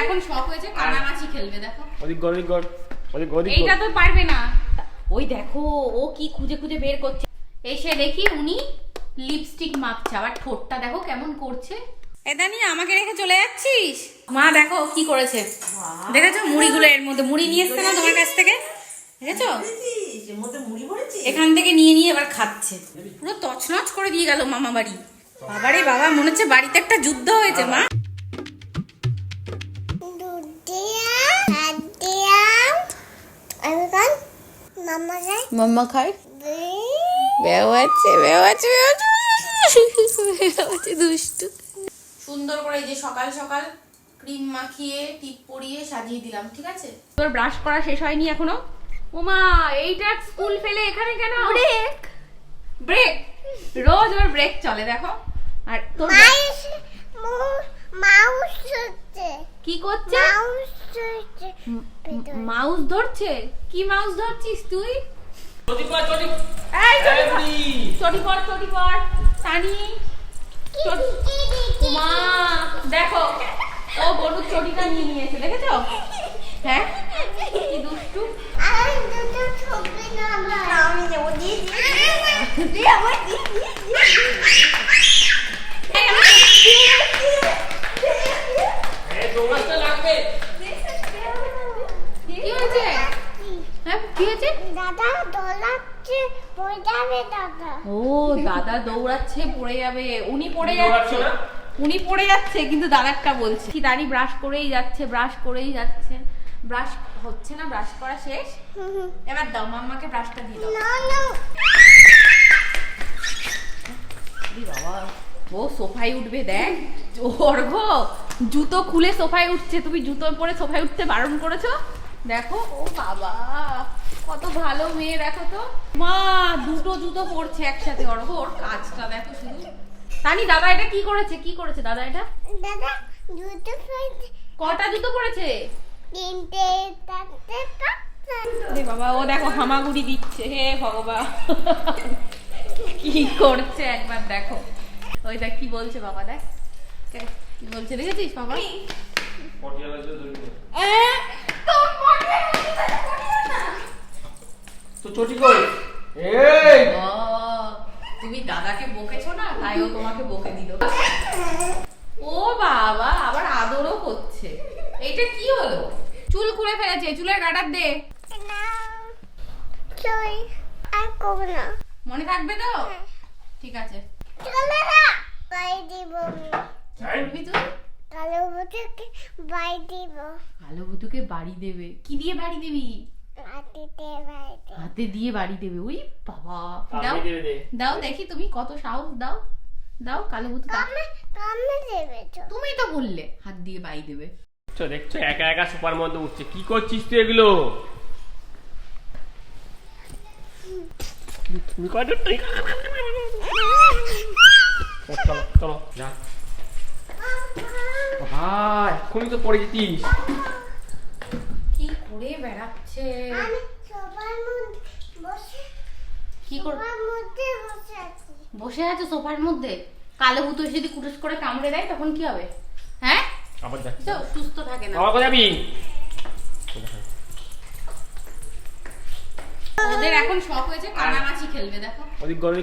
এখন শখ হয়েছে কানামাছি খেলবে। দেখো ওদিক গড় ওদিক ওদিক এইটা তো পারবে না। ওই দেখো ও কি খুঁজে খুঁজে বের করছে। এসে দেখি উনি লিপস্টিক মাখছে, আবার ঠোঁটটা দেখো কেমন করছে। এটা নিয়ে আমাকে রেখে চলে যাচ্ছিস? মা দেখো কি করেছে, দেখেছো মুড়িগুলো এর মধ্যে মুড়ি নিয়ে এসছে না তোমার কাছ থেকে, দেখেছো এখান থেকে নিয়ে নিয়ে এবার খাচ্ছে। পুরো তছনছ করে দিয়ে গেল মামা বাড়ি। বাবারে বাবা, মনে হচ্ছে বাড়িতে একটা যুদ্ধ হয়েছে। মা মাম্মা খায়, দুষ্টু। সুন্দর করে এই যে সকাল সকাল ক্রিম মাখিয়ে টিপ পরিয়ে সাজিয়ে দিলাম, ঠিক আছে? তোর ব্রাশ করা শেষ হয়নি এখনো? ওমা এইটা স্কুল ফেলে এখানে কেন? ব্রেক ব্রেক, রোজ ওর ব্রেক চলে দেখো। আর তোর মাউস ধরছে। কি করছে? মাউস ধরছে। কি মাউস ধরছিস তুই? চটি পর সানি। মা দেখো ও বড়ুর চটিটা নিয়ে নিয়েছে, দেখেছো? হ্যাঁ কি দুষ্টু। কি হয়েছে? হ্যাঁ কি হয়েছে? দাদা দৌড়াচ্ছে, পড়ে যাবে দাদা। ও দাদা দৌড়াচ্ছে পড়ে যাবে। উনি পড়ে যাচ্ছে কিন্তু দাদারটা বলছে কি দাড়ি ব্রাশ করেই যাচ্ছে, ব্রাশ হচ্ছে না, ব্রাশ করা শেষ। এবার দাও মাম্মাকে ব্রাশটা দিয়ে দাও। বাবা ও সোফায় উঠবে, দেখ অর্ঘ জুতো খুলে সোফায় উঠছে। তুমি জুতো পরে সোফায় উঠতে বারণ করেছো, দেখো। ও বাবা কত ভালো মেয়ে, দেখো তো। মা দুটো জুতো পরছে একসাথে। অর্ঘ ওর কাজটা দেখো শুধু। তানি দাদা এটা কি করেছে দাদা এটা? দাদা জুতো পরেছে। কটা জুতো পরেছে? 3টে, 4টে, 5টে। বাবা ও দেখো হামাগুড়ি দিচ্ছে। হে ভগবান কি করছে একবার দেখো। ওই দেখ কি বলছে বাবা, দেখ কি বলছে, দেখেছিস বাবা? তো চটি কই? এই তুমি দাদাকে বকেছো না, তাই ও তোমাকে বকে দিল। ও বাবা আবার আদরও করছে। এইটা কি হলো? চুল খুলে ফেলেছে, চুলের গার্ডার দে। না চল আর করব না। মনে থাকবে তো? ঠিক আছে চলে না বাই দিব। কি করবি তুই? কালো বুটুকে বাই দিব। কালো বুতুকে বাড়ি দেবে? কি দিয়ে বাড়ি দিবি? হাতিতে বাই দিব। হাতে দিয়ে বাড়ি দেবে? ওই বাবা দাও আমি দেবে দে। দাও দেখি তুমি কত সাহস। দাও দাও কালো বুতু দাও। তুমি দেবে তো। তুমি তো বললে হাত দিয়ে বাড়ি দেবে। তো দেখছো একা একা সোফার মধ্যে উঠছে। কি করছিস তুই এগুলো? চলো চলো যা। এখনই তো পড়ে যেতিস। কি করে বেড়াচ্ছে? আমি সবার মধ্যে বসে কি করে সবার মধ্যে বসে আছি। বসে আছে সোফার মধ্যে? কালো বুতু যদি কুটুস করে কামড়ে দেয় তখন কি হবে? হ্যাঁ আবার যাচ্ছি। তো সুস্থ থাকে না। বাবা কোথায় যাবি? ওদের এখন শখ হয়েছে কানামাছি খেলবে। দেখো ওদিক গড়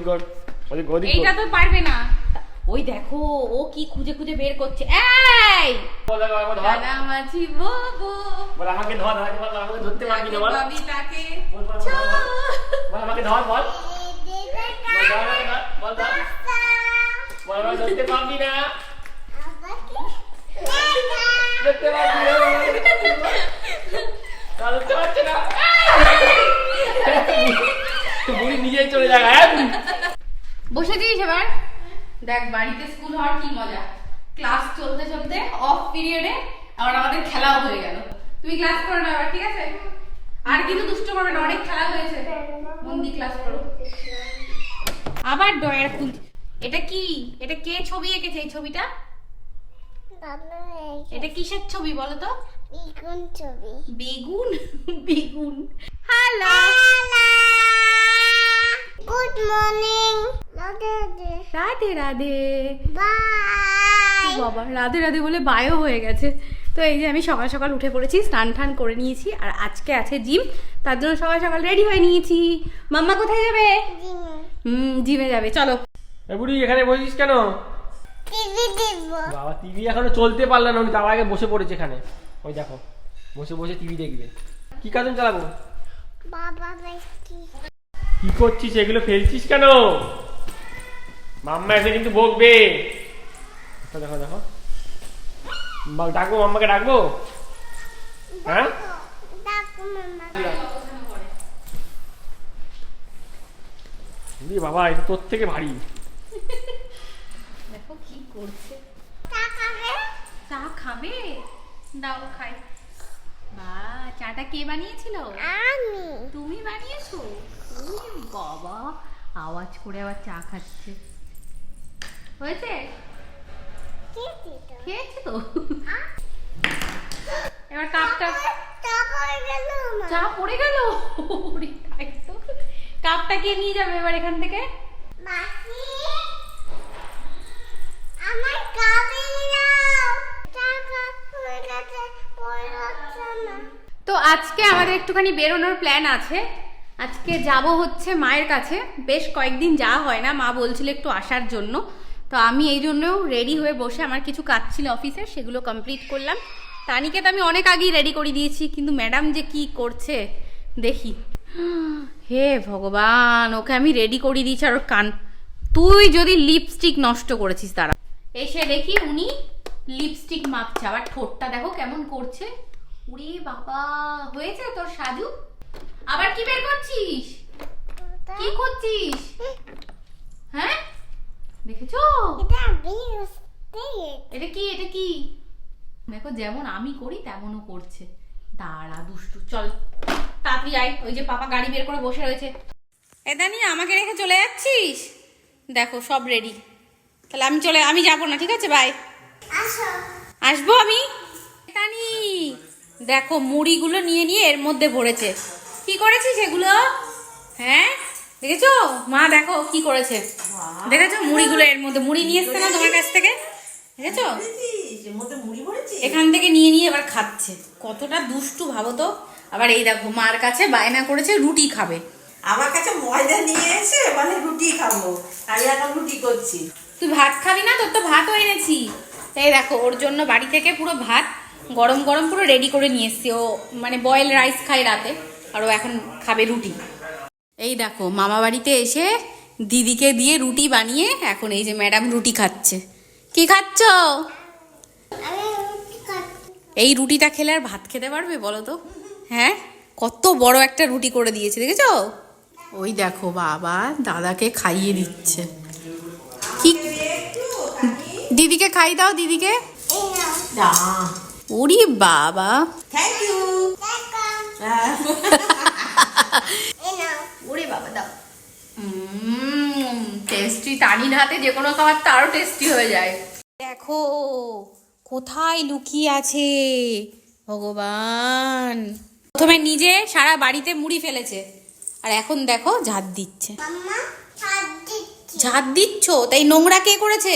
ওদিক এইটা তো পারবে না। ওই দেখো ও কি খুঁজে খুঁজে বের করছে। এই কানামাছি বাবু বল আমাকে ধর, আমাকে ধরতে পারবি না? বল বাবি তাকে বল আমাকে ধর, বল বল আমাকে ধরতে পারবি না? ধরতে পারবি না? ধরতে পারছে না। বুড়ি নিজেই চলে যাবে। বসেছিস এবার? দেখ বাড়িতে স্কুল হওয়ার কি মজা। ক্লাস চলতে চলতে অফ পিরিয়ডে আবার আমাদের খেলাও হয়ে গেল। তুমি ক্লাস করো না এবার, ঠিক আছে? আর কিন্তু দুষ্ট করবে না, অনেক খেলা হয়েছে। মন দিয়ে ক্লাস করো। আবার ডয়ার খুল। এটা কি? এটা কে ছবি এঁকেছে এই ছবিটা? দাদা এটা কিসের ছবি বলো তো? বেগুন ছবি। বেগুন বেগুন। Hello good morning. Radhe Radhe Radhe. Bye. বাবা রাধে রাধে বলে বায়ও হয়ে গেছে। তো এই যে আমি সকাল সকাল উঠে পড়েছি, স্নান টান করে নিয়েছি, আর আজকে আছে জিম, তার জন্য সকাল সকাল রেডি হয়ে নিয়েছি। মাম্মা কোথায় যাবে? জিমে যাবে, চলো। এ বুড়ি এখানে বসিস কেন? টিভি দেখব। বাবা টিভি এখনো চলতে পারলো না, উনি তার আগে বসে পড়েছে এখানে। ওই দেখো বসে বসে টিভি দেখবে। কি কার্টুন চালাবো? বাবা দেখি। কি করছিস? এগুলো ফেলছিস কেন? মাম্মা এসে কিন্তু বকবে। দেখো দেখো, ডাকবো মাম্মাকে, ডাকবো? হ্যাঁ ডাকো মামা। বাবা এটা তোর থেকে ভারী। দেখো কি করছে। চা খাবে? চা খাবে? দাও খাই। বা চাটা কে বানিয়েছিল? আমি। তুমি বানিয়েছো? ওরে বাবা, আওয়াজ করে আবার চা খাচ্ছে। হয়েছে? খেয়েছি তো। খেয়েছে তো। এবার কাপটা, চা পড়ে গেল মা। চা পড়ে গেল। ওরে তাই তো। কাপটা কে নিয়ে যাবে এবার এখান থেকে? মাসি আমার কাপে নাও। চা কাপ হয়ে গেছে, পড়ে যাচ্ছে না। তো আজকে আমাদের একটুখানি বেরোনোর প্ল্যান আছে। আজকে যাব হচ্ছে মায়ের কাছে, বেশ কয়েকদিন যাওয়া হয় না, মা বলছিল একটু আসার জন্য। তো আমি এই জন্য রেডি হয়ে বসে, আমার কিছু কাজ ছিল অফিসের, সেগুলো কমপ্লিট করলাম। তানিকে তো আমি অনেক আগেই রেডি করে দিয়েছি, কিন্তু ম্যাডাম যে কি করছে দেখি। হে ভগবান, ওকে আমি রেডি করে দিয়েছি আর ওর কান। তুই যদি লিপস্টিক নষ্ট করেছিস তারা। এসে দেখি উনি লিপস্টিক মাখছে, আবার ঠোঁটটা দেখো কেমন করছে। উরে বাবা, হয়েছে তোর সাজু? আবার কি বের করছিস? কি করছিস? হ্যাঁ দেখেছো? এটা বিরস্তে। এটা কি? এটা কি? দেখো যেমন আমি করি তেমনও করছে। দাঁড়া দুষ্টু, চল তাড়াতাড়ি আয়। ওই যে পাপা গাড়ি বের করে বসে রয়েছে। এদানি আমাকে রেখে চলে যাচ্ছিস? দেখো সব রেডি, তাহলে আমি যাবো না, ঠিক আছে? বাই। আসো। আসবো আমি। এদানি দেখো মুড়িগুলো নিয়ে নিয়ে এর মধ্যে ভরেছে। কি করেছিস এগুলো? হ্যাঁ দেখেছো? মা দেখো কি করেছে, দেখেছো? মুড়িগুলো এর মধ্যে, মুড়ি নিয়ে এসছে না তোমার কাছ থেকে, দেখেছো? এখান থেকে নিয়ে নিয়ে এবার খাচ্ছে। কতটা দুষ্টু ভাবো তো। আবার এই দেখো মার কাছে বায়না করেছে রুটি খাবে। আমার কাছে ময়দা নিয়ে এসে মানে রুটি খাবো, আমি এখন রুটি করছি। তুই ভাত খাবি না? তোর তো ভাতও এনেছি। এই দেখো ওর জন্য বাড়ি থেকে পুরো ভাত গরম গরম পুরো রেডি করে নিয়ে এসছি। ও মানে বয়েল রাইস খায় রাতে, আর ও এখন খাবে রুটি। এই দেখো মামা বাড়িতে এসে দিদিকে দিয়ে রুটি বানিয়ে এখন এই যে ম্যাডাম রুটি খাচ্ছে। কি খাচ্ছ? আমি রুটি খাচ্ছি। এই রুটিটা খেলে আর ভাত খেতে পারবে বলো তো? হ্যাঁ, কত বড় একটা রুটি করে দিয়েছে, দেখেছো? ওই দেখো বাবা দাদাকে খাইয়ে দিচ্ছে। কি দিদিকে খাই দাও, দিদিকে। এই নাও। ওরে বাবা, থ্যাংক ইউ। দেখো। এই নাও। ওরে বাবা দাও। টেস্টি। তানির হাতে যে কোনো খাবার তো আরো টেস্টি হয়ে যায়। দেখো কোথায় লুকিয়ে আছে ভগবান। প্রথমে নিজে সারা বাড়িতে মুড়ি ফেলেছে, আর এখন দেখো ঝাড় দিচ্ছে। মাম্মা হাত দিচ্ছি। ঝাড় দিচ্ছ? তাই নোংরা কে করেছে?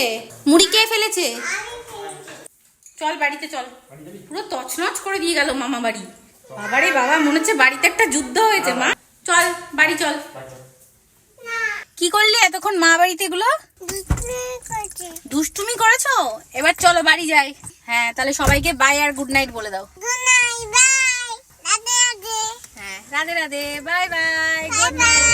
মুড়ি কে ফেলেছে? আমি ফেলছি। চল বাড়িতে চল। পুরো তছনছ করে দিয়ে গেল মামা বাড়ি। বাবারে বাবা, মনে হচ্ছে বাড়িতে একটা যুদ্ধ হয়েছে। মা চল বাড়ি চল। না, কি করলি এতক্ষণ মা বাড়িতে? এগুলো দুষ্টুমি করছি। দুষ্টুমি করেছো? এবার চলো বাড়ি যাই। হ্যাঁ তাহলে সবাইকে বাই আর গুড নাইট বলে দাও। Good night, bye. Radhe Radhe. হ্যাঁ Radhe Radhe, bye bye, bye good night. By.